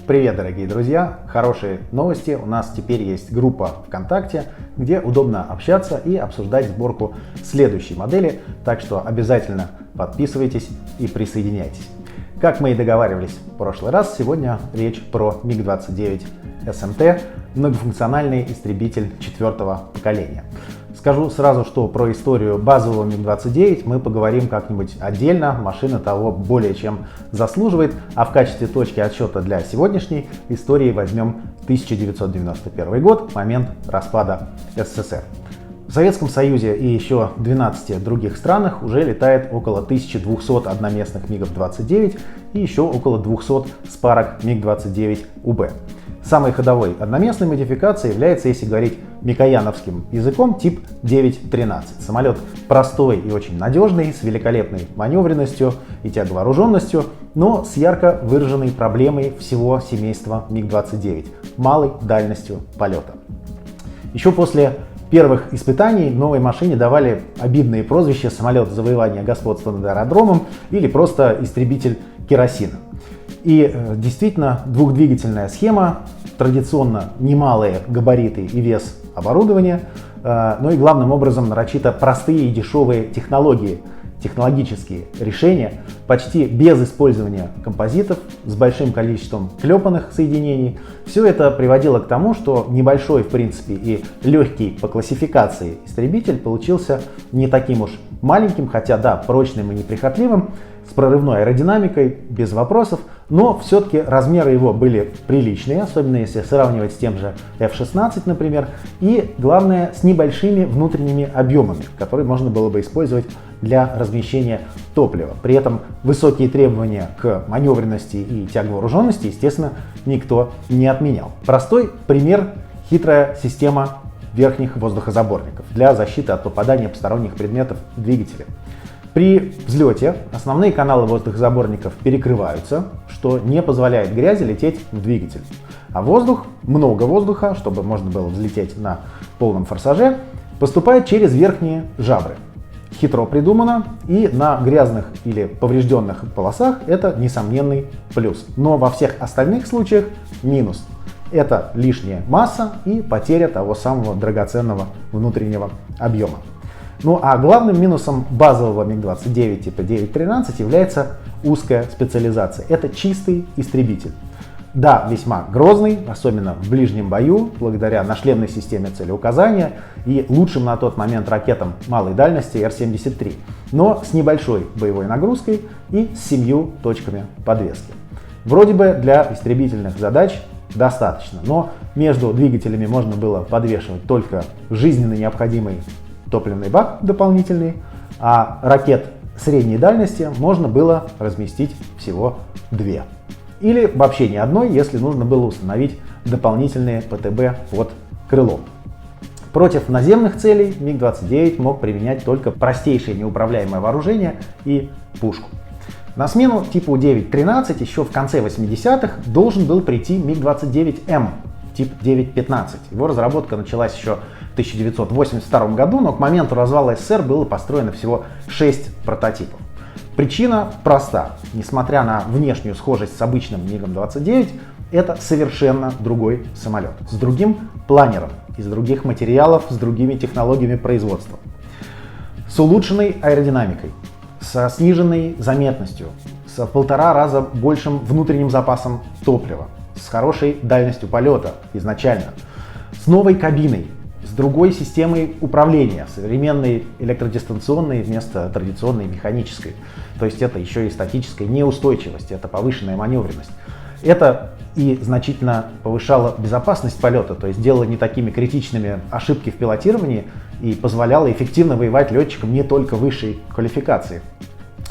Привет, дорогие друзья! Хорошие новости. У нас теперь есть группа ВКонтакте, где удобно общаться и обсуждать сборку следующей модели. Так что обязательно подписывайтесь и присоединяйтесь. Как мы и договаривались в прошлый раз, сегодня речь про МиГ-29 СМТ, многофункциональный истребитель 4-го поколения. Скажу сразу, что про историю базового МиГ-29 мы поговорим как-нибудь отдельно, машина того более чем заслуживает, а в качестве точки отсчета для сегодняшней истории возьмем 1991 год, момент распада СССР. В Советском Союзе и еще 12 других странах уже летает около 1200 одноместных МиГов-29 и еще около 200 спарок МиГ-29УБ. Самой ходовой одноместной модификацией является, если говорить микояновским языком, тип 9-13. Самолет простой и очень надежный, с великолепной маневренностью и тяговооруженностью, но с ярко выраженной проблемой всего семейства МиГ-29 – малой дальностью полета. Еще после первых испытаний новой машине давали обидные прозвища «самолет завоевания господства над аэродромом» или просто «истребитель керосина». И действительно, двухдвигательная схема, традиционно немалые габариты и вес оборудования, но и главным образом нарочито простые и дешевые технологические решения, почти без использования композитов, с большим количеством клепанных соединений. Все это приводило к тому, что небольшой, в принципе, и легкий по классификации истребитель получился не таким уж маленьким, хотя да, прочным и неприхотливым, с прорывной аэродинамикой, без вопросов, но все-таки размеры его были приличные, особенно если сравнивать с тем же F-16, например, и, главное, с небольшими внутренними объемами, которые можно было бы использовать для размещения топлива. При этом высокие требования к маневренности и тяговооруженности, естественно, никто не отменял. Простой пример – хитрая система верхних воздухозаборников для защиты от попадания посторонних предметов в двигатели. При взлете основные каналы воздухозаборников перекрываются, что не позволяет грязи лететь в двигатель. А много воздуха, чтобы можно было взлететь на полном форсаже, поступает через верхние жабры. Хитро придумано, и на грязных или поврежденных полосах это несомненный плюс. Но во всех остальных случаях минус. Это лишняя масса и потеря того самого драгоценного внутреннего объема. Ну а главным минусом базового МиГ-29 типа 9-13 является узкая специализация. Это чистый истребитель. Да, весьма грозный, особенно в ближнем бою, благодаря нашлемной системе целеуказания и лучшим на тот момент ракетам малой дальности Р-73, но с небольшой боевой нагрузкой и с 7 точками подвески. Вроде бы для истребительных задач достаточно, но между двигателями можно было подвешивать только жизненно необходимый топливный бак дополнительный, а ракет средней дальности можно было разместить всего 2. Или вообще ни одной, если нужно было установить дополнительные ПТБ под крылом. Против наземных целей МиГ-29 мог применять только простейшее неуправляемое вооружение и пушку. На смену типу 9-13 еще в конце 80-х должен был прийти МиГ-29М, тип 9-15. Его разработка началась еще в 1982 году, но к моменту развала СССР было построено всего 6 прототипов. Причина проста. Несмотря на внешнюю схожесть с обычным МиГом-29, это совершенно другой самолет, с другим планером, из других материалов, с другими технологиями производства, с улучшенной аэродинамикой, со сниженной заметностью, с 1,5 раза большим внутренним запасом топлива, с хорошей дальностью полета изначально, с новой кабиной, с другой системой управления, современной электродистанционной вместо традиционной механической. То есть это еще и статическая неустойчивость, это повышенная маневренность. Это и значительно повышало безопасность полета, то есть делало не такими критичными ошибки в пилотировании и позволяло эффективно воевать летчикам не только высшей квалификации.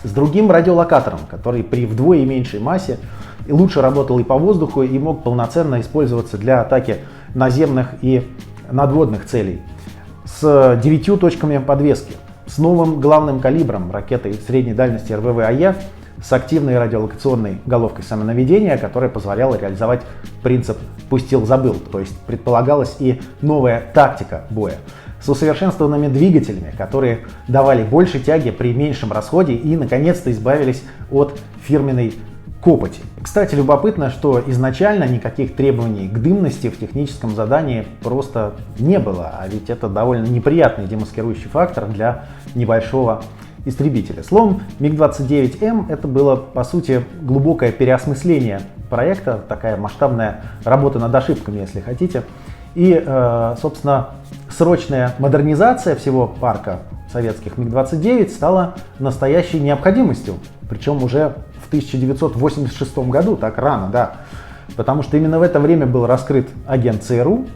С другим радиолокатором, который при вдвое меньшей массе лучше работал и по воздуху, и мог полноценно использоваться для атаки наземных и надводных целей, с 9 точками подвески, с новым главным калибром ракеты средней дальности РВВ-АЕ, с активной радиолокационной головкой самонаведения, которая позволяла реализовать принцип «пустил-забыл», то есть предполагалась и новая тактика боя, с усовершенствованными двигателями, которые давали больше тяги при меньшем расходе и, наконец-то, избавились от фирменной копоти. Кстати, любопытно, что изначально никаких требований к дымности в техническом задании просто не было, а ведь это довольно неприятный демаскирующий фактор для небольшого истребителя. Словом, МиГ-29М это было, по сути, глубокое переосмысление проекта, такая масштабная работа над ошибками, если хотите. И, собственно, срочная модернизация всего парка советских МиГ-29 стала настоящей необходимостью, причем уже в 1986 году, так рано, да, потому что именно в это время был раскрыт агент ЦРУ,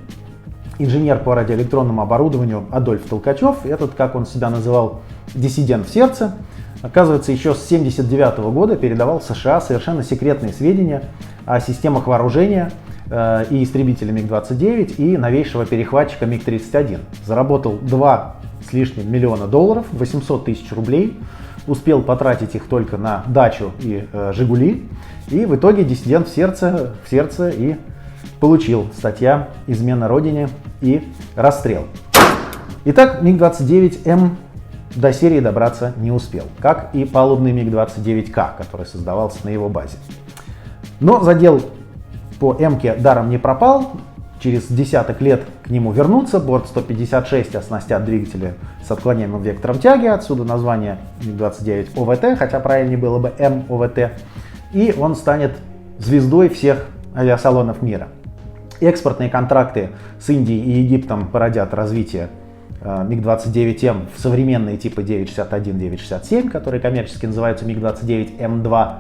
инженер по радиоэлектронному оборудованию Адольф Толкачев, этот, как он себя называл, диссидент в сердце, оказывается, еще с 1979 года передавал США совершенно секретные сведения о системах вооружения и истребителя МиГ-29 и новейшего перехватчика МиГ-31. Заработал 2 с лишним миллиона долларов, 800 тысяч рублей, успел потратить их только на дачу и «Жигули», и в итоге диссидент в сердце и получил статья «Измена Родине» и расстрел. Итак, МиГ-29М до серии добраться не успел, как и палубный МиГ-29К, который создавался на его базе. Но задел по М-ке даром не пропал. Через десяток лет к нему вернутся. Борт 156 оснастят двигатели с отклоняемым вектором тяги, отсюда название МиГ-29 ОВТ, хотя правильнее было бы МОВТ. И он станет звездой всех авиасалонов мира. Экспортные контракты с Индией и Египтом породят развитие МиГ-29М в современные типы 961, 967, которые коммерчески называются МиГ-29М2.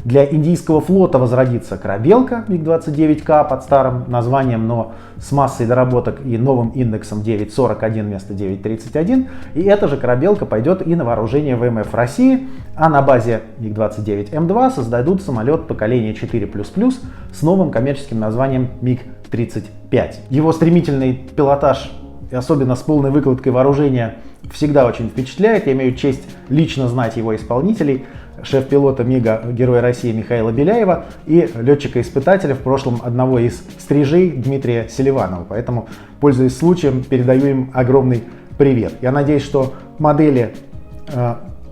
Для индийского флота возродится корабелка МиГ-29К под старым названием, но с массой доработок и новым индексом 941 вместо 931. И эта же корабелка пойдет и на вооружение ВМФ России, а на базе МиГ-29М2 создадут самолет поколения 4++ с новым коммерческим названием МиГ-35. Его стремительный пилотаж, и особенно с полной выкладкой вооружения, всегда очень впечатляет. Я имею честь лично знать его исполнителей. Шеф-пилота МиГа Героя России Михаила Беляева и летчика-испытателя в прошлом одного из стрижей Дмитрия Селиванова. Поэтому, пользуясь случаем, передаю им огромный привет. Я надеюсь, что модели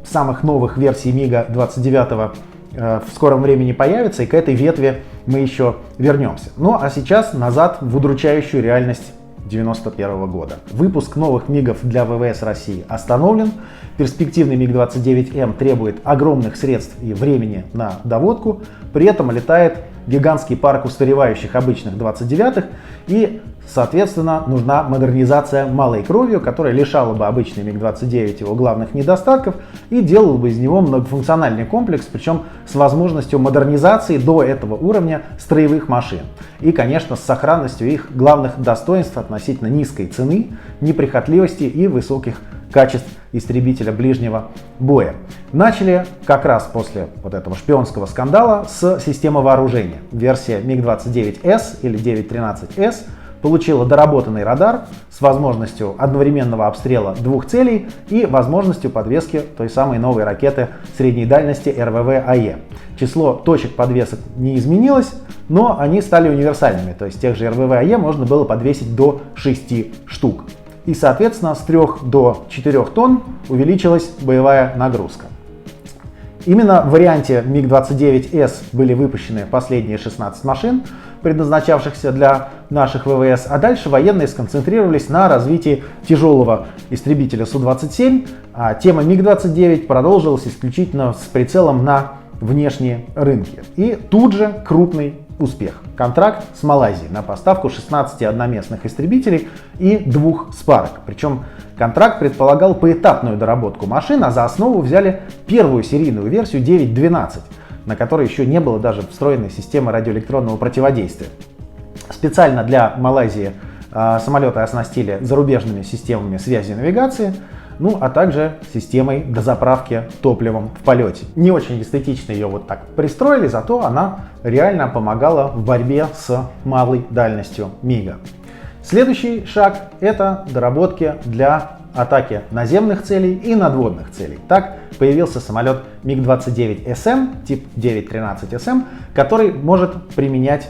самых новых версий МиГа-29 в скором времени появятся, и к этой ветви мы еще вернемся. Ну а сейчас назад в удручающую реальность 1991 года. Выпуск новых МиГов для ВВС России остановлен. Перспективный МиГ-29М требует огромных средств и времени на доводку. При этом летает гигантский парк устаревающих обычных 29-х, и, соответственно, нужна модернизация малой кровью, которая лишала бы обычный МиГ-29 его главных недостатков и делала бы из него многофункциональный комплекс, причем с возможностью модернизации до этого уровня строевых машин. И, конечно, с сохранностью их главных достоинств относительно низкой цены, неприхотливости и высоких качеств истребителя ближнего боя. Начали как раз после вот этого шпионского скандала с системы вооружения. Версия МиГ-29С или 913С получила доработанный радар с возможностью одновременного обстрела двух целей и возможностью подвески той самой новой ракеты средней дальности РВВ-АЕ. Число точек подвесок не изменилось, но они стали универсальными, то есть тех же РВВ-АЕ можно было подвесить до 6 штук. И, соответственно, с 3 до 4 тонн увеличилась боевая нагрузка. Именно в варианте МиГ-29С были выпущены последние 16 машин, предназначавшихся для наших ВВС, а дальше военные сконцентрировались на развитии тяжелого истребителя Су-27, а тема МиГ-29 продолжилась исключительно с прицелом на внешние рынки. И тут же крупный успех. Контракт с Малайзией на поставку 16 одноместных истребителей и 2 спарок. Причем контракт предполагал поэтапную доработку машин, а за основу взяли первую серийную версию 912, на которой еще не было даже встроенной системы радиоэлектронного противодействия. Специально для Малайзии самолеты оснастили зарубежными системами связи и навигации, ну а также системой дозаправки топливом в полете. Не очень эстетично ее вот так пристроили, зато она реально помогала в борьбе с малой дальностью МиГа. Следующий шаг — это доработки для атаки наземных целей и надводных целей. Так появился самолет МиГ-29СМ, тип 913СМ, который может применять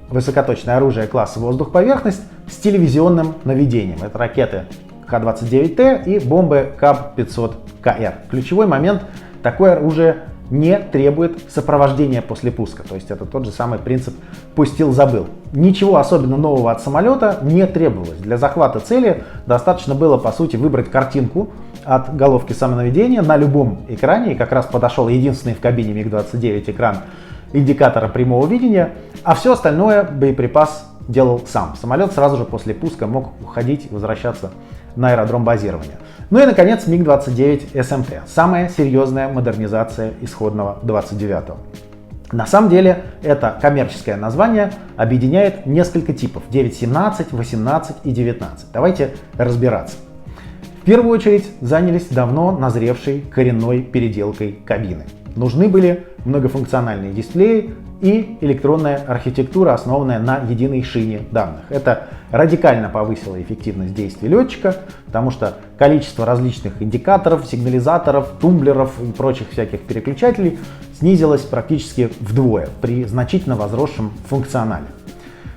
высокоточное оружие класса воздух-поверхность с телевизионным наведением. Это ракеты Х-29Т и бомбы КАБ-500КР. Ключевой момент — такое оружие не требует сопровождения после пуска. То есть это тот же самый принцип «пустил-забыл». Ничего особенно нового от самолета не требовалось. Для захвата цели достаточно было, по сути, выбрать картинку от головки самонаведения на любом экране. И как раз подошел единственный в кабине МиГ-29 экран индикатора прямого видения, а все остальное боеприпас делал сам. Самолет сразу же после пуска мог уходить и возвращаться на аэродром базирования. Ну и, наконец, МиГ-29 СМТ. Самая серьезная модернизация исходного 29-го. На самом деле, это коммерческое название объединяет несколько типов. 9.17, 18 и 19. Давайте разбираться. В первую очередь занялись давно назревшей коренной переделкой кабины. Нужны были многофункциональные дисплеи и электронная архитектура, основанная на единой шине данных. Это радикально повысило эффективность действий летчика, потому что количество различных индикаторов, сигнализаторов, тумблеров и прочих всяких переключателей снизилось практически вдвое при значительно возросшем функционале.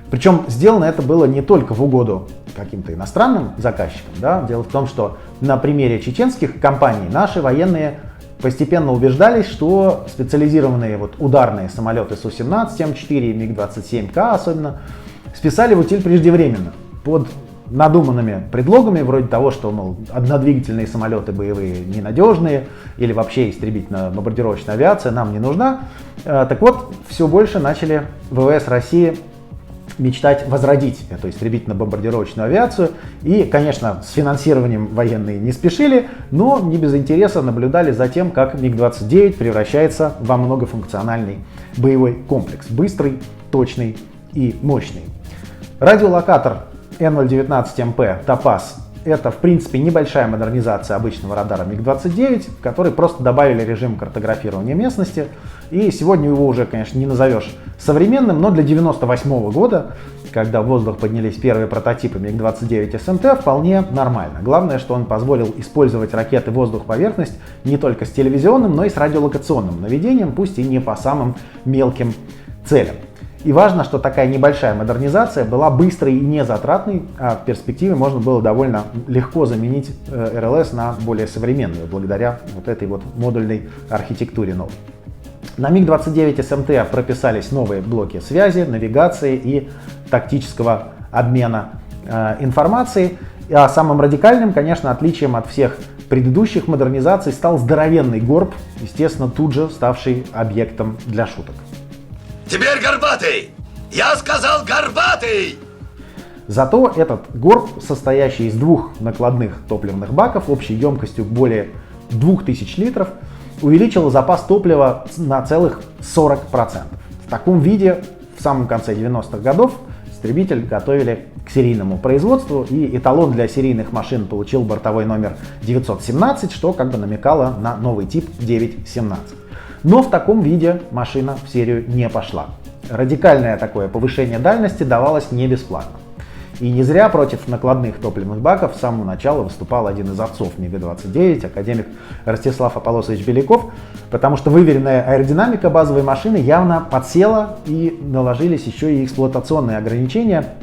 Причем сделано это было не только в угоду каким-то иностранным заказчикам. Да? Дело в том, что на примере чеченских компаний наши военные постепенно убеждались, что специализированные ударные самолеты Су-17, М4 и МиГ-27К особенно списали в утиль преждевременно под надуманными предлогами вроде того, что, мол, однодвигательные самолеты боевые ненадежные или вообще истребительно-бомбардировочная авиация нам не нужна. Так вот, все больше начали ВВС России мечтать возродить эту истребительно-бомбардировочную авиацию. И, конечно, с финансированием военные не спешили, но не без интереса наблюдали за тем, как МиГ-29 превращается во многофункциональный боевой комплекс. Быстрый, точный и мощный. Радиолокатор Н019МП Топаз — это, в принципе, небольшая модернизация обычного радара МиГ-29, в который просто добавили режим картографирования местности. И сегодня его уже, конечно, не назовешь современным, но для 1998 года, когда в воздух поднялись первые прототипы МиГ-29 СМТ, вполне нормально. Главное, что он позволил использовать ракеты воздух-поверхность не только с телевизионным, но и с радиолокационным наведением, пусть и не по самым мелким целям. И важно, что такая небольшая модернизация была быстрой и незатратной, а в перспективе можно было довольно легко заменить РЛС на более современную, благодаря этой модульной архитектуре новой. На МиГ-29 СМТ прописались новые блоки связи, навигации и тактического обмена информацией. А самым радикальным, конечно, отличием от всех предыдущих модернизаций стал здоровенный горб, естественно, тут же ставший объектом для шуток. Теперь горбатый! Я сказал горбатый! Зато этот горб, состоящий из двух накладных топливных баков общей емкостью более 2000 литров, увеличил запас топлива на целых 40%. В таком виде в самом конце 90-х годов истребитель готовили к серийному производству, и эталон для серийных машин получил бортовой номер 917, что намекало на новый тип 917. Но в таком виде машина в серию не пошла. Радикальное такое повышение дальности давалось не бесплатно. И не зря против накладных топливных баков с самого начала выступал один из отцов МиГ-29, академик Ростислав Аполосович Беляков, потому что выверенная аэродинамика базовой машины явно подсела, и наложились еще и эксплуатационные ограничения.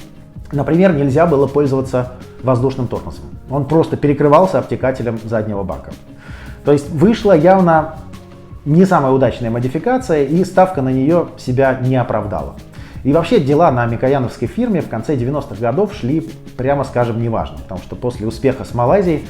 Например, нельзя было пользоваться воздушным тормозом. Он просто перекрывался обтекателем заднего бака. То есть вышла явно не самая удачная модификация, и ставка на нее себя не оправдала. И вообще дела на микояновской фирме в конце 90-х годов шли, прямо скажем, неважно, потому что после успеха с Малайзией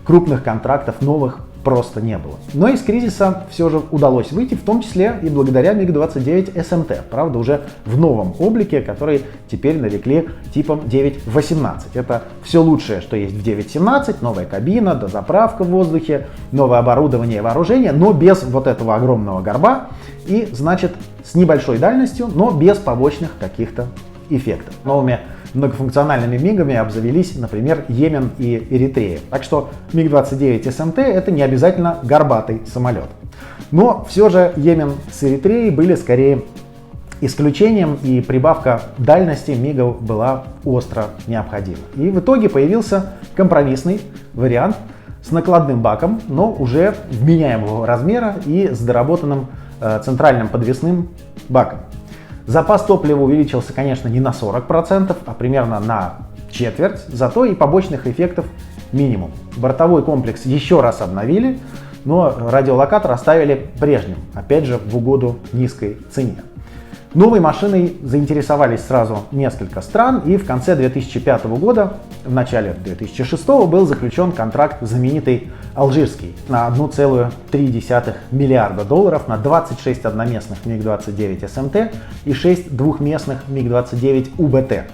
крупных контрактов новых просто не было. Но из кризиса все же удалось выйти, в том числе и благодаря МиГ-29 СМТ, правда уже в новом облике, который теперь нарекли типом 9.18. Это все лучшее, что есть в 9.17, новая кабина, дозаправка в воздухе, новое оборудование и вооружение, но без этого огромного горба и, значит, с небольшой дальностью, но без побочных каких-то эффектов. Новыми многофункциональными МиГами обзавелись, например, Йемен и Эритрея. Так что МиГ-29 СМТ — это не обязательно горбатый самолет. Но все же Йемен с Эритреей были скорее исключением, и прибавка дальности МиГов была остро необходима. И в итоге появился компромиссный вариант с накладным баком, но уже вменяемого размера и с доработанным центральным подвесным баком. Запас топлива увеличился, конечно, не на 40%, а примерно на четверть, зато и побочных эффектов минимум. Бортовой комплекс еще раз обновили, но радиолокатор оставили прежним, опять же в угоду низкой цене. Новой машиной заинтересовались сразу несколько стран, и в конце 2005 года, в начале 2006 был заключен контракт знаменитый алжирский на 1,3 миллиарда долларов на 26 одноместных МиГ-29 СМТ и 6 двухместных МиГ-29 УБТ.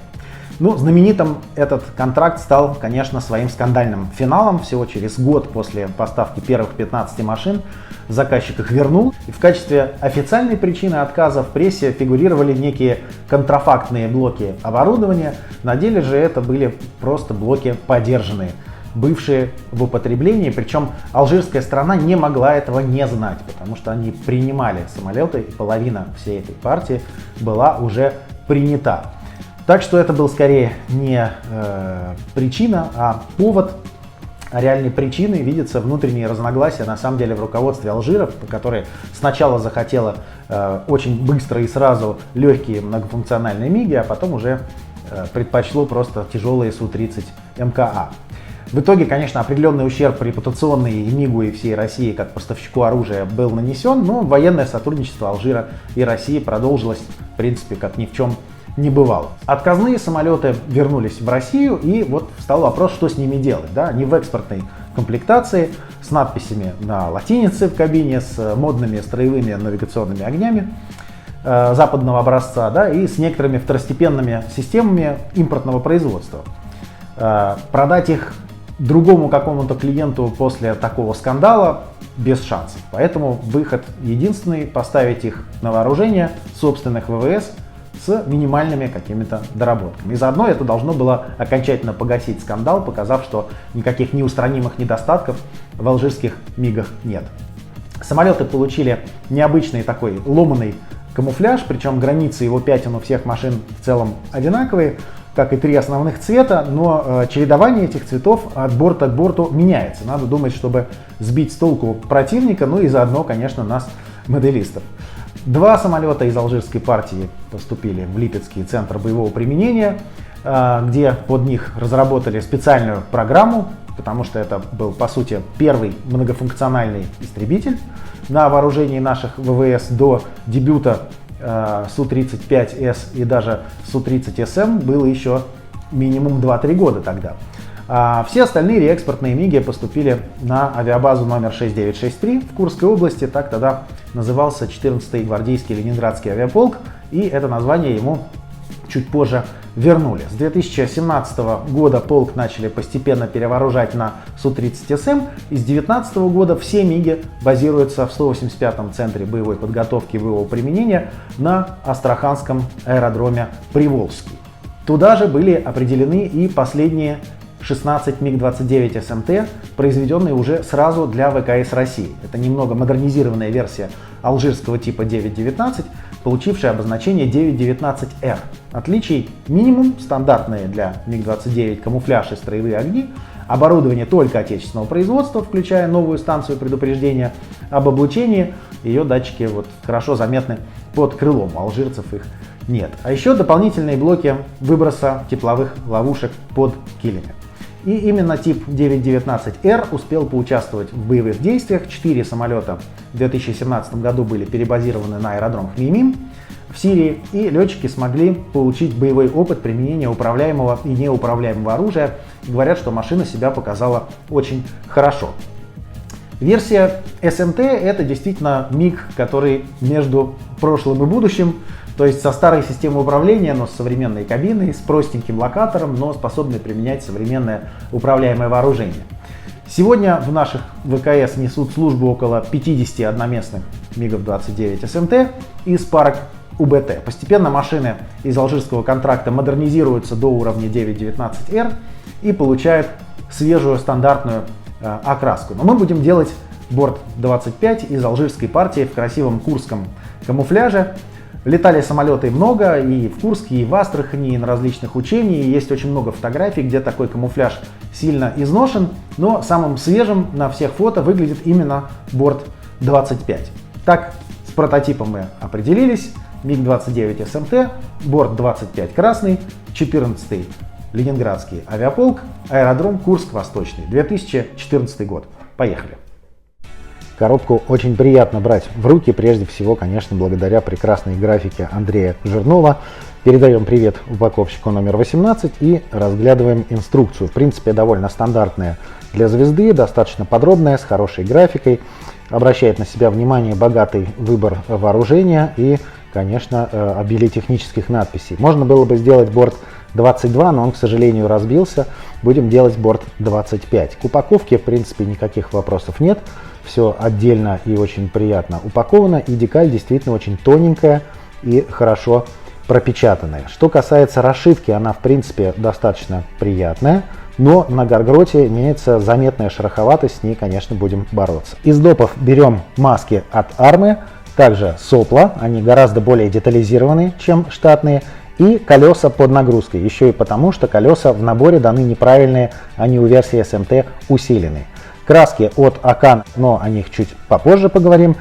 Ну, знаменитым этот контракт стал, конечно, своим скандальным финалом. Всего через год после поставки первых 15 машин заказчик их вернул. И в качестве официальной причины отказа в прессе фигурировали некие контрафактные блоки оборудования. На деле же это были просто блоки подержанные, бывшие в употреблении. Причем алжирская сторона не могла этого не знать, потому что они принимали самолеты, и половина всей этой партии была уже принята. Так что это был скорее не причина, а повод. А реальной причиной видится внутренние разногласия на самом деле в руководстве Алжира, которое сначала захотело очень быстро и сразу легкие многофункциональные МиГи, а потом уже предпочло просто тяжелые Су-30 МКА. В итоге, конечно, определенный ущерб репутационный и МиГу, и всей России как поставщику оружия был нанесен, но военное сотрудничество Алжира и России продолжилось, в принципе, как ни в чем не бывало. Отказные самолеты вернулись в Россию, и вот встал вопрос, что с ними делать. Да? Они в экспортной комплектации, с надписями на латинице в кабине, с модными строевыми навигационными огнями западного образца, да, и с некоторыми второстепенными системами импортного производства. Продать их другому какому-то клиенту после такого скандала без шансов. Поэтому выход единственный — поставить их на вооружение собственных ВВС с минимальными какими-то доработками. И заодно это должно было окончательно погасить скандал, показав, что никаких неустранимых недостатков в алжирских МиГах нет. Самолеты получили необычный такой ломаный камуфляж, причем границы его пятен у всех машин в целом одинаковые, как и три основных цвета, но чередование этих цветов от борта к борту меняется. Надо думать, чтобы сбить с толку противника, ну и заодно, конечно, нас, моделистов. Два самолета из алжирской партии поступили в Липецкий центр боевого применения, где под них разработали специальную программу, потому что это был, по сути, первый многофункциональный истребитель на вооружении наших ВВС до дебюта Су-35С и даже Су-30СМ было еще минимум 2-3 года тогда. Все остальные реэкспортные МиГи поступили на авиабазу номер 6963 в Курской области, так тогда назывался 14-й гвардейский Ленинградский авиаполк, и это название ему чуть позже вернули. С 2017 года полк начали постепенно перевооружать на Су-30СМ, и с 2019 года все МиГи базируются в 185-м центре боевой подготовки и боевого применения на Астраханском аэродроме Приволжский. Туда же были определены и последние 16 МиГ-29 СМТ, произведенные уже сразу для ВКС России. Это немного модернизированная версия алжирского типа 919, получившая обозначение 919Р. Отличий минимум: стандартные для МиГ-29 камуфляж и строевые огни, оборудование только отечественного производства, включая новую станцию предупреждения об облучении. Ее датчики вот хорошо заметны под крылом, у алжирцев их нет. А еще дополнительные блоки выброса тепловых ловушек под килями. И именно тип 919Р успел поучаствовать в боевых действиях. 4 самолета в 2017 году были перебазированы на аэродром Хмеймим в Сирии, и летчики смогли получить боевой опыт применения управляемого и неуправляемого оружия. И говорят, что машина себя показала очень хорошо. Версия СМТ — это действительно МиГ, который между прошлым и будущим, то есть со старой системой управления, но с современной кабиной, с простеньким локатором, но способный применять современное управляемое вооружение. Сегодня в наших ВКС несут службу около 50 одноместных МиГов-29 СМТ из парок УБТ. Постепенно машины из алжирского контракта модернизируются до уровня 919Р и получают свежую стандартную окраску. Но мы будем делать борт 25 из алжирской партии в красивом курском камуфляже. Летали самолеты много и в Курске, и в Астрахани, и на различных учениях. Есть очень много фотографий, где такой камуфляж сильно изношен, но самым свежим на всех фото выглядит именно борт 25. Так, с прототипом мы определились. МиГ-29 СМТ, борт 25 красный, 14-й Ленинградский авиаполк, аэродром Курск-Восточный, 2014 год. Поехали! Коробку очень приятно брать в руки, прежде всего, конечно, благодаря прекрасной графике Андрея Жирнова. Передаем привет упаковщику номер 18 и разглядываем инструкцию. В принципе, довольно стандартная для звезды, достаточно подробная, с хорошей графикой. Обращает на себя внимание богатый выбор вооружения и, конечно, обилие технических надписей. Можно было бы сделать борт 22, но он, к сожалению, разбился. Будем делать борт 25. К упаковке, в принципе, никаких вопросов нет. Все отдельно и очень приятно упаковано. И декаль действительно очень тоненькая и хорошо пропечатанная. Что касается расшивки, она, в принципе, достаточно приятная. Но на Гаргроте имеется заметная шероховатость, с ней, конечно, будем бороться. Из допов берем маски от Army, также сопла, они гораздо более детализированы, чем штатные. И колеса под нагрузкой, еще и потому, что колеса в наборе даны неправильные, они у версии SMT усиленные. Краски от Akan, но о них чуть попозже поговорим.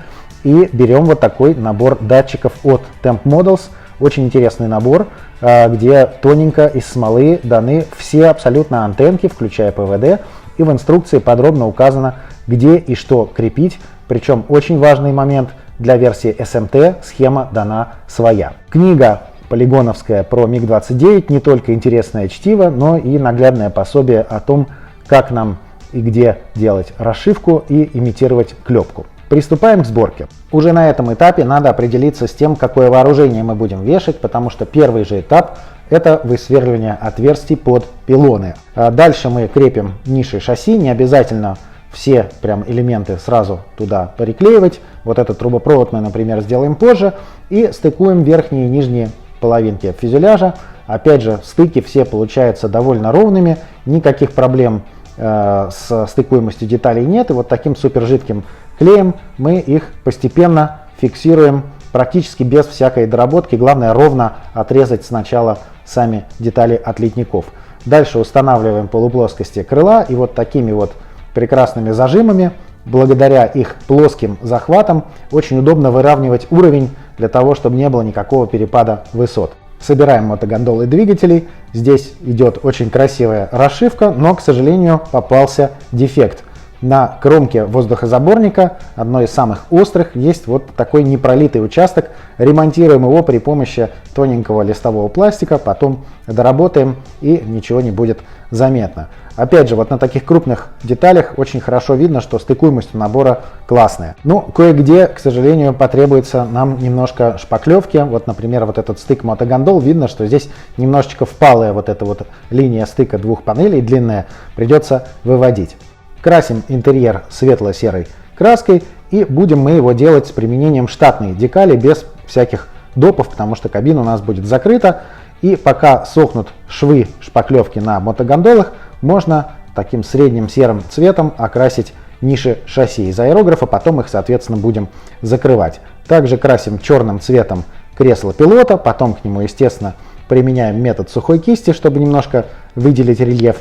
И берем вот такой набор датчиков от Temp Models. Очень интересный набор, где тоненько из смолы даны все абсолютно антенки, включая ПВД. И в инструкции подробно указано, где и что крепить. Причем очень важный момент, для версии SMT схема дана своя. Книга полигоновская про МиГ-29 не только интересное чтиво, но и наглядное пособие о том, как нам и где делать расшивку и имитировать клепку. Приступаем к сборке. Уже на этом этапе надо определиться с тем, какое вооружение мы будем вешать, потому что первый же этап — это высверливание отверстий под пилоны. Дальше мы крепим ниши шасси, не обязательно все прям элементы сразу туда приклеивать. Вот этот трубопровод мы, например, сделаем позже. И стыкуем верхние и нижние половинки фюзеляжа. Опять же, стыки все получаются довольно ровными, никаких проблем с стыкуемостью деталей нет. И вот таким супержидким клеем мы их постепенно фиксируем практически без всякой доработки. Главное ровно отрезать сначала сами детали от литников. Дальше устанавливаем полуплоскости крыла и вот такими вот прекрасными зажимами, благодаря их плоским захватам, очень удобно выравнивать уровень для того, чтобы не было никакого перепада высот. Собираем мотогондолы двигателей. Здесь идет очень красивая расшивка, но, к сожалению, попался дефект. На кромке воздухозаборника, одной из самых острых, есть вот такой непролитый участок. Ремонтируем его при помощи тоненького листового пластика, потом доработаем и ничего не будет заметно. Опять же, вот на таких крупных деталях очень хорошо видно, что стыкуемость у набора классная. Но кое-где, к сожалению, потребуется нам немножко шпаклевки. Вот, например, вот этот стык мотогондол, видно, что здесь немножечко впалая вот эта вот линия стыка двух панелей длинная, придется выводить. Красим интерьер светло-серой краской и будем мы его делать с применением штатной декали без всяких допов, потому что кабина у нас будет закрыта. И пока сохнут швы шпаклевки на мотогондолах, можно таким средним серым цветом окрасить ниши шасси из аэрографа, потом их, соответственно, будем закрывать. Также красим черным цветом кресло пилота, потом к нему, естественно, применяем метод сухой кисти, чтобы немножко выделить рельеф.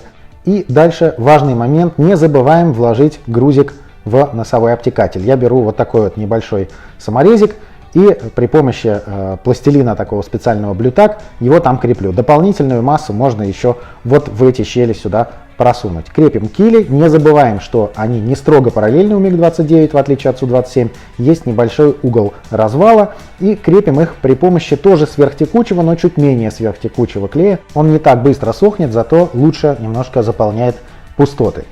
И дальше важный момент, не забываем вложить грузик в носовой обтекатель. Я беру вот такой вот небольшой саморезик и при помощи пластилина такого специального блютак его там креплю. Дополнительную массу можно еще вот в эти щели сюда просунуть. Крепим кили, не забываем, что они не строго параллельны у МиГ-29, в отличие от Су-27. Есть небольшой угол развала и крепим их при помощи тоже сверхтекучего, но чуть менее сверхтекучего клея. Он не так быстро сохнет, зато лучше немножко заполняет пустоты.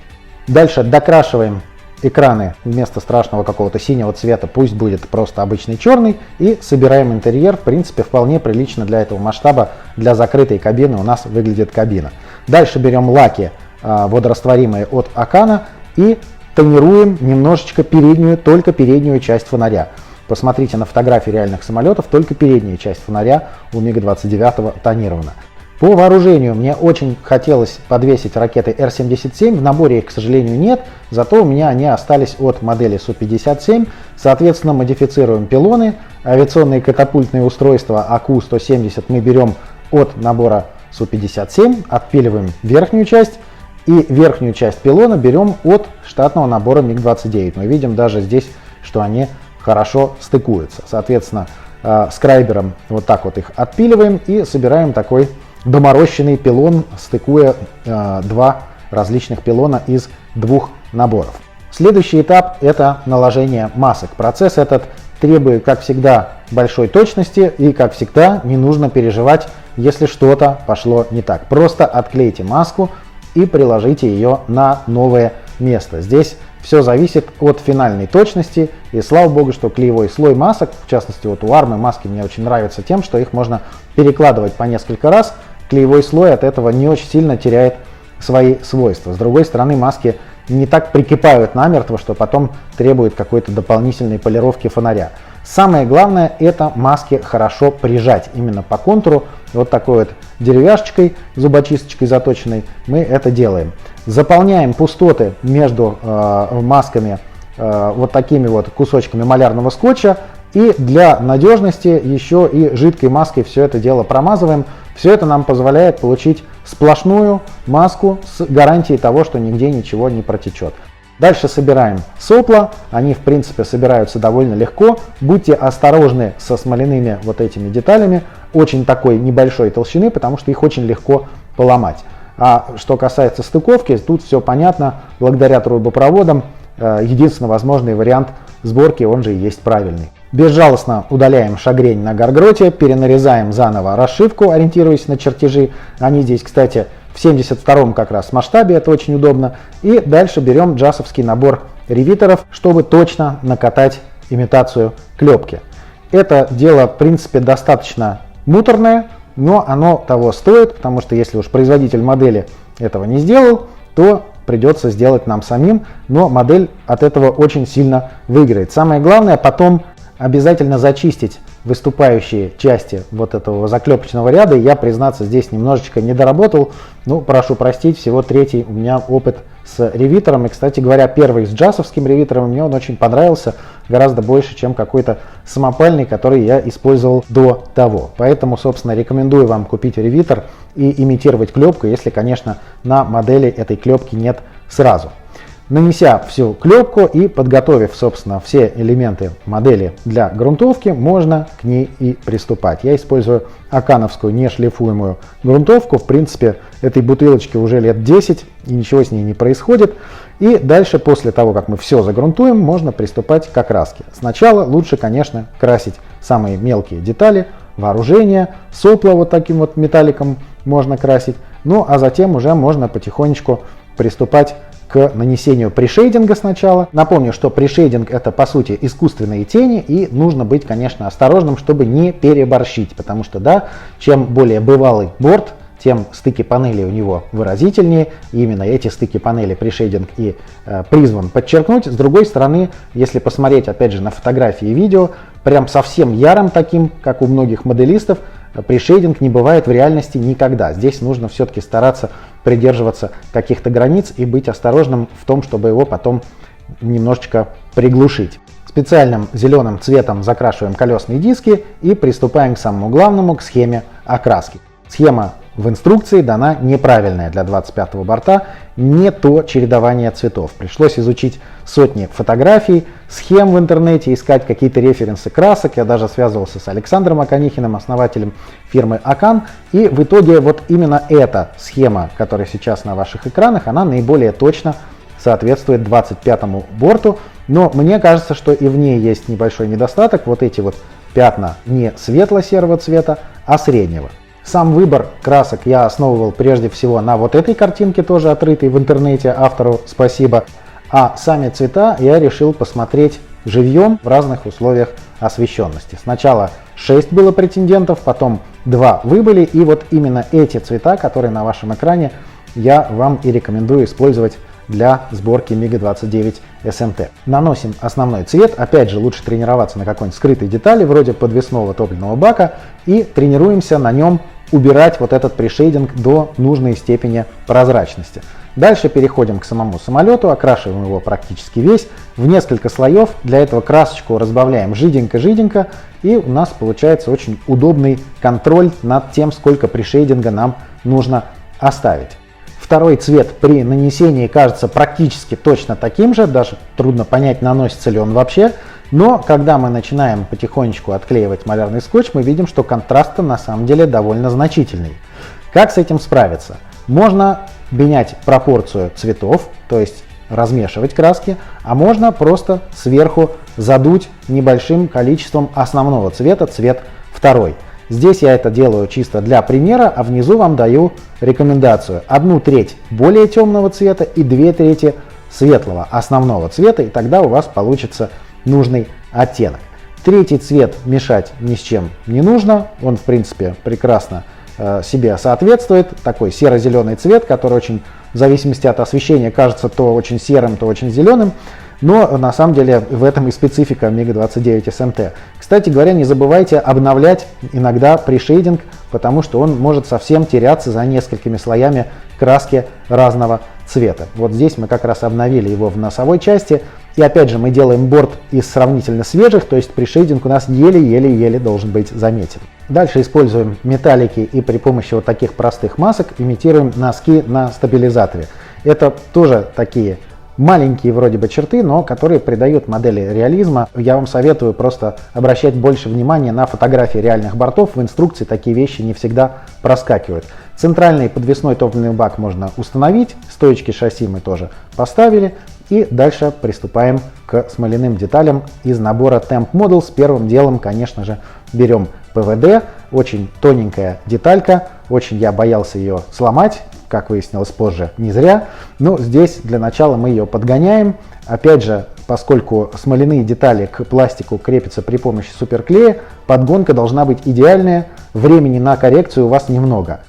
Дальше докрашиваем экраны вместо страшного какого-то синего цвета, пусть будет просто обычный черный, и собираем интерьер. В принципе, вполне прилично для этого масштаба, для закрытой кабины у нас выглядит кабина. Дальше берем лаки водорастворимые от Akan и тонируем немножечко переднюю, только переднюю часть фонаря. Посмотрите на фотографии реальных самолетов, только передняя часть фонаря у МиГ-29 тонирована. По вооружению мне очень хотелось подвесить ракеты Р-77, в наборе их, к сожалению, нет, зато у меня они остались от модели Су-57. Соответственно, модифицируем пилоны, авиационные катапультные устройства АКУ-170 мы берем от набора Су-57, отпиливаем верхнюю часть, и верхнюю часть пилона берем от штатного набора МиГ-29. Мы видим даже здесь, что они хорошо стыкуются. Соответственно, скрайбером вот так вот их отпиливаем и собираем такой доморощенный пилон, стыкуя два различных пилона из двух наборов. Следующий этап – это наложение масок. Процесс этот требует, как всегда, большой точности и, как всегда, не нужно переживать, если что-то пошло не так. Просто отклейте маску и приложите ее на новое место. Здесь все зависит от финальной точности, и слава богу, что клеевой слой масок, в частности вот у Армы маски мне очень нравятся тем, что их можно перекладывать по несколько раз. Клеевой слой от этого не очень сильно теряет свои свойства. С другой стороны, маски не так прикипают намертво, что потом требует какой-то дополнительной полировки фонаря. Самое главное — это маски хорошо прижать именно по контуру. Вот такой вот деревяшечкой, зубочисточкой заточенной мы это делаем. Заполняем пустоты между масками вот такими вот кусочками малярного скотча. И для надежности еще и жидкой маской все это дело промазываем. Все это нам позволяет получить сплошную маску с гарантией того, что нигде ничего не протечет. Дальше собираем сопла, они в принципе собираются довольно легко. Будьте осторожны со смоляными вот этими деталями, очень такой небольшой толщины, потому что их очень легко поломать. А что касается стыковки, тут все понятно, благодаря трубопроводам единственно возможный вариант сборки, он же и есть правильный. Безжалостно удаляем шагрень на гаргроте, перенарезаем заново расшивку, ориентируясь на чертежи. Они здесь, кстати, в 72-м как раз масштабе, это очень удобно. И дальше берем джасовский набор ревитеров, чтобы точно накатать имитацию клепки. Это дело, в принципе, достаточно муторное, но оно того стоит, потому что если уж производитель модели этого не сделал, то придется сделать нам самим, но модель от этого очень сильно выиграет. Самое главное потом обязательно зачистить выступающие части вот этого заклепочного ряда. Я, признаться, здесь немножечко не доработал. Ну, прошу простить, всего третий у меня опыт с ревитером. И, кстати говоря, первый с джасовским ревитером мне он очень понравился. Гораздо больше, чем какой-то самопальный, который я использовал до того. Поэтому, собственно, рекомендую вам купить ревитер и имитировать клепку, если, конечно, на модели этой клепки нет сразу. Нанеся всю клепку и подготовив, собственно, все элементы модели для грунтовки, можно к ней и приступать. Я использую акановскую нешлифуемую грунтовку. В принципе, этой бутылочке уже лет 10, и ничего с ней не происходит. И дальше, после того, как мы все загрунтуем, можно приступать к окраске. Сначала лучше, конечно, красить самые мелкие детали, вооружение, сопла вот таким вот металликом можно красить. Ну, а затем уже можно потихонечку приступать к нанесению пришейдинга сначала. Напомню, что пришейдинг — это по сути искусственные тени, и нужно быть, конечно, осторожным, чтобы не переборщить, потому что, да, чем более бывалый борт, тем стыки панелей у него выразительнее. И именно эти стыки панелей пришейдинг и призван подчеркнуть. С другой стороны, если посмотреть опять же на фотографии и видео, прям совсем ярым таким, как у многих моделистов, пришейдинг не бывает в реальности никогда. Здесь нужно все-таки стараться придерживаться каких-то границ и быть осторожным в том, чтобы его потом немножечко приглушить. Специальным зеленым цветом закрашиваем колесные диски и приступаем к самому главному, к схеме окраски. Схема в инструкции дана неправильная для 25-го борта, не то чередование цветов. Пришлось изучить сотни фотографий, схем в интернете, искать какие-то референсы красок. Я даже связывался с Александром Аканихиным, основателем фирмы Акан. И в итоге вот именно эта схема, которая сейчас на ваших экранах, она наиболее точно соответствует 25-му борту. Но мне кажется, что и в ней есть небольшой недостаток. Вот эти вот пятна не светло-серого цвета, а среднего. Сам выбор красок я основывал прежде всего на вот этой картинке, тоже отрытой в интернете, автору спасибо. А сами цвета я решил посмотреть живьем в разных условиях освещенности. Сначала 6 было претендентов, потом 2 выбыли, и вот именно эти цвета, которые на вашем экране, я вам и рекомендую использовать для сборки MiG-29 SMT. Наносим основной цвет, опять же лучше тренироваться на какой-нибудь скрытой детали, вроде подвесного топливного бака, и тренируемся на нем убирать вот этот пришейдинг до нужной степени прозрачности. Дальше переходим к самому самолету, окрашиваем его практически весь в несколько слоев. Для этого красочку разбавляем жиденько-жиденько, и у нас получается очень удобный контроль над тем, сколько пришейдинга нам нужно оставить. Второй цвет при нанесении кажется практически точно таким же, даже трудно понять, наносится ли он вообще. Но когда мы начинаем потихонечку отклеивать малярный скотч, мы видим, что контраст на самом деле довольно значительный. Как с этим справиться? Можно менять пропорцию цветов, то есть размешивать краски, а можно просто сверху задуть небольшим количеством основного цвета, цвет второй. Здесь я это делаю чисто для примера, а внизу вам даю рекомендацию. 1/3 более темного цвета и 2/3 светлого основного цвета, и тогда у вас получится нужный оттенок. Третий цвет мешать ни с чем не нужно, он в принципе прекрасно себе соответствует. Такой серо-зеленый цвет, который очень в зависимости от освещения кажется то очень серым, то очень зеленым. Но на самом деле в этом и специфика МиГ-29 SMT. Кстати говоря, не забывайте обновлять иногда пришейдинг, потому что он может совсем теряться за несколькими слоями краски разного цвета. Вот здесь мы как раз обновили его в носовой части. И опять же мы делаем борт из сравнительно свежих, то есть пришейдинг у нас еле-еле должен быть заметен. Дальше используем металлики и при помощи вот таких простых масок имитируем носки на стабилизаторе. Это тоже такие маленькие вроде бы черты, но которые придают модели реализма. Я вам советую просто обращать больше внимания на фотографии реальных бортов. В инструкции такие вещи не всегда проскакивают. Центральный подвесной топливный бак можно установить, стоечки шасси мы тоже поставили. И дальше приступаем к смоляным деталям из набора Temp Models. Первым делом, конечно же, берем ПВД. Очень тоненькая деталька, очень я боялся ее сломать. Как выяснилось позже, не зря. Но здесь для начала мы ее подгоняем. Опять же, поскольку смоляные детали к пластику крепятся при помощи суперклея, подгонка должна быть идеальная, времени на коррекцию у вас немного.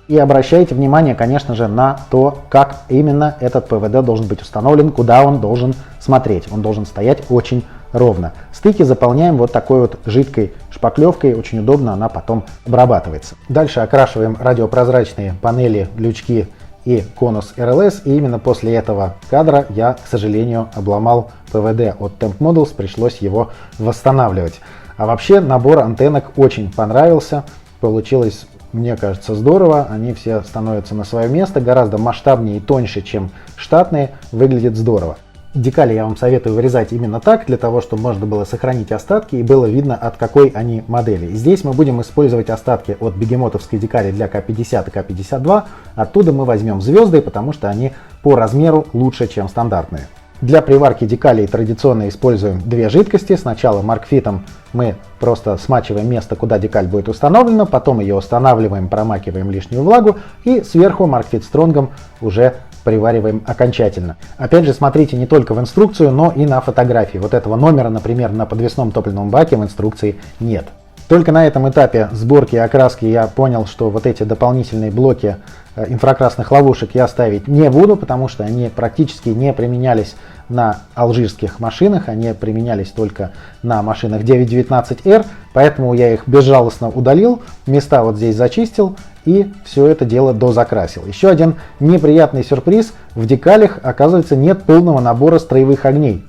И обращайте внимание, конечно же, на то, как именно этот ПВД должен быть установлен, куда он должен смотреть. Он должен стоять очень ровно. Стыки заполняем вот такой вот жидкой шпаклевкой, очень удобно она потом обрабатывается. Дальше окрашиваем радиопрозрачные панели, лючки и конус РЛС, и именно после этого кадра я, к сожалению, обломал ПВД от Temp Models, пришлось его восстанавливать. А вообще набор антеннок очень понравился, получилось, мне кажется, здорово, они все становятся на свое место, гораздо масштабнее и тоньше, чем штатные, выглядит здорово. Декали я вам советую вырезать именно так, для того, чтобы можно было сохранить остатки и было видно, от какой они модели. Здесь мы будем использовать остатки от бегемотовской декали для К50 и К52. Оттуда мы возьмем звезды, потому что они по размеру лучше, чем стандартные. Для приварки декалей традиционно используем две жидкости. Сначала маркфитом мы просто смачиваем место, куда декаль будет установлена, потом ее устанавливаем, промакиваем лишнюю влагу и сверху маркфит стронгом уже привариваем окончательно. Опять же, смотрите не только в инструкцию, но и на фотографии. Вот этого номера, например, на подвесном топливном баке в инструкции нет. Только на этом этапе сборки и окраски я понял, что вот эти дополнительные блоки инфракрасных ловушек я ставить не буду, потому что они практически не применялись на алжирских машинах, они применялись только на машинах 919R, поэтому я их безжалостно удалил, места вот здесь зачистил и все это дело дозакрасил. Еще один неприятный сюрприз: в декалях, оказывается, нет полного набора строевых огней.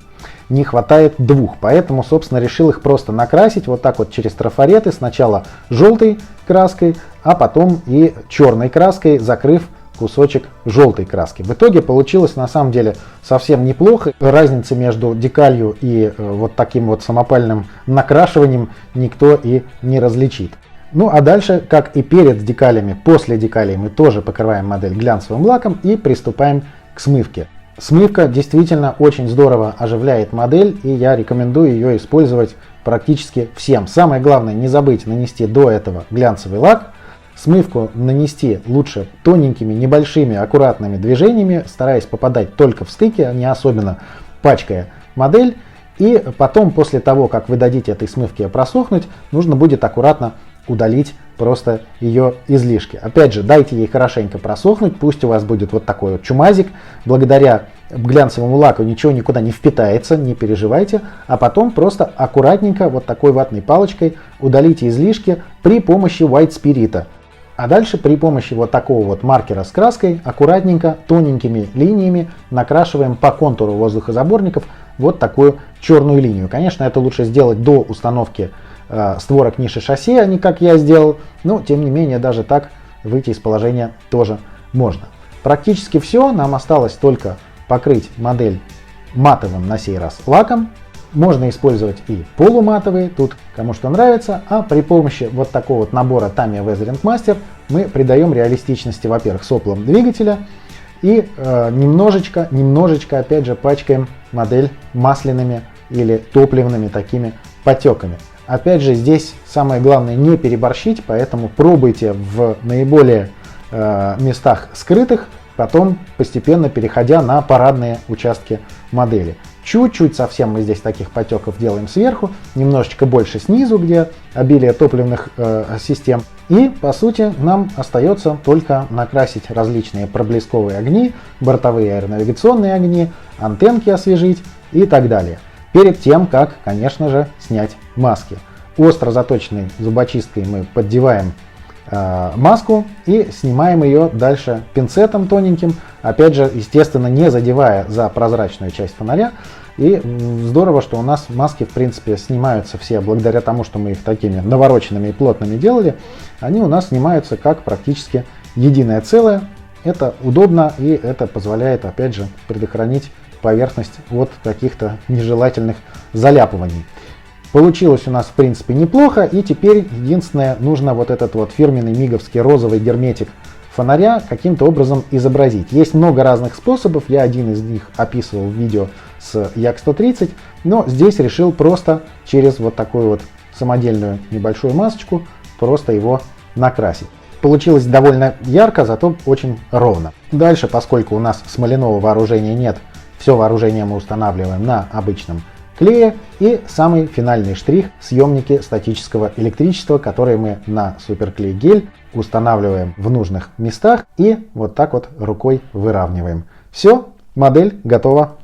Не хватает двух, поэтому, собственно, решил их просто накрасить вот так вот через трафареты, сначала желтой краской, а потом и черной краской, закрыв кусочек желтой краски. В итоге получилось на самом деле совсем неплохо. Разницы между декалью и вот таким вот самопальным накрашиванием никто и не различит. Ну а дальше, как и перед декалями, после декалей мы тоже покрываем модель глянцевым лаком и приступаем к смывке. Смывка действительно очень здорово оживляет модель, и я рекомендую ее использовать практически всем. Самое главное, не забыть нанести до этого глянцевый лак. Смывку нанести лучше тоненькими, небольшими, аккуратными движениями, стараясь попадать только в стыки, не особенно пачкая модель. И потом, после того, как вы дадите этой смывке просохнуть, нужно будет аккуратно удалить просто ее излишки. Опять же, дайте ей хорошенько просохнуть, пусть у вас будет вот такой вот чумазик. Благодаря глянцевому лаку ничего никуда не впитается, не переживайте. А потом просто аккуратненько вот такой ватной палочкой удалите излишки при помощи White Spirit. А дальше при помощи вот такого вот маркера с краской аккуратненько, тоненькими линиями накрашиваем по контуру воздухозаборников вот такую черную линию. Конечно, это лучше сделать до установки створок ниши шасси, а не как я сделал, но тем не менее даже так выйти из положения тоже можно. Практически все, нам осталось только покрыть модель матовым на сей раз лаком. Можно использовать и полуматовые, тут кому что нравится, а при помощи вот такого вот набора Tamiya Weathering Master мы придаем реалистичности, во-первых, соплам двигателя, И немножечко, опять же, пачкаем модель масляными или топливными такими потеками. Опять же, здесь самое главное не переборщить, поэтому пробуйте в наиболее местах скрытых, потом постепенно переходя на парадные участки модели. Чуть-чуть совсем мы здесь таких потеков делаем сверху, немножечко больше снизу, где обилие топливных систем. И по сути нам остается только накрасить различные проблесковые огни, бортовые аэронавигационные огни, антенки освежить и так далее. Перед тем, как, конечно же, снять маски. Остро заточенной зубочисткой мы поддеваем маску и снимаем ее дальше пинцетом тоненьким, опять же, естественно, не задевая за прозрачную часть фонаря. И здорово, что у нас маски, в принципе, снимаются все благодаря тому, что мы их такими навороченными и плотными делали. Они у нас снимаются как практически единое целое. Это удобно и это позволяет, опять же, предохранить поверхность от каких-то нежелательных заляпываний. Получилось у нас в принципе неплохо, и теперь единственное, нужно вот этот вот фирменный миговский розовый герметик фонаря каким-то образом изобразить. Есть много разных способов, я один из них описывал в видео с Як-130, но здесь решил просто через вот такую вот самодельную небольшую масочку просто его накрасить. Получилось довольно ярко, зато очень ровно. Дальше, поскольку у нас смоляного вооружения нет, все вооружение мы устанавливаем на обычном клея и самый финальный штрих — съемники статического электричества, которые мы на суперклей гель устанавливаем в нужных местах и вот так вот рукой выравниваем. Все, модель готова.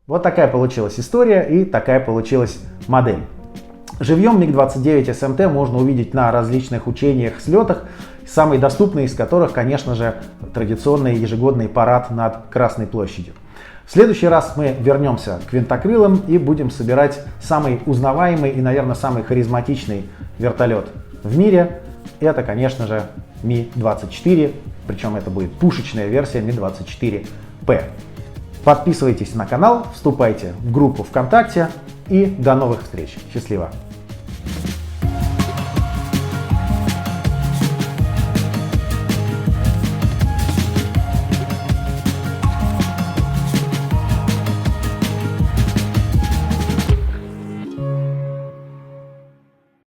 Вот такая получилась история и такая получилась модель. Живьем МиГ-29 СМТ можно увидеть на различных учениях, слетах, самый доступный из которых, конечно же, традиционный ежегодный парад над Красной площадью. В следующий раз мы вернемся к винтокрылам и будем собирать самый узнаваемый и, наверное, самый харизматичный вертолет в мире. Это, конечно же, Ми-24, причем это будет пушечная версия Ми-24П. Подписывайтесь на канал, вступайте в группу ВКонтакте и до новых встреч. Счастливо!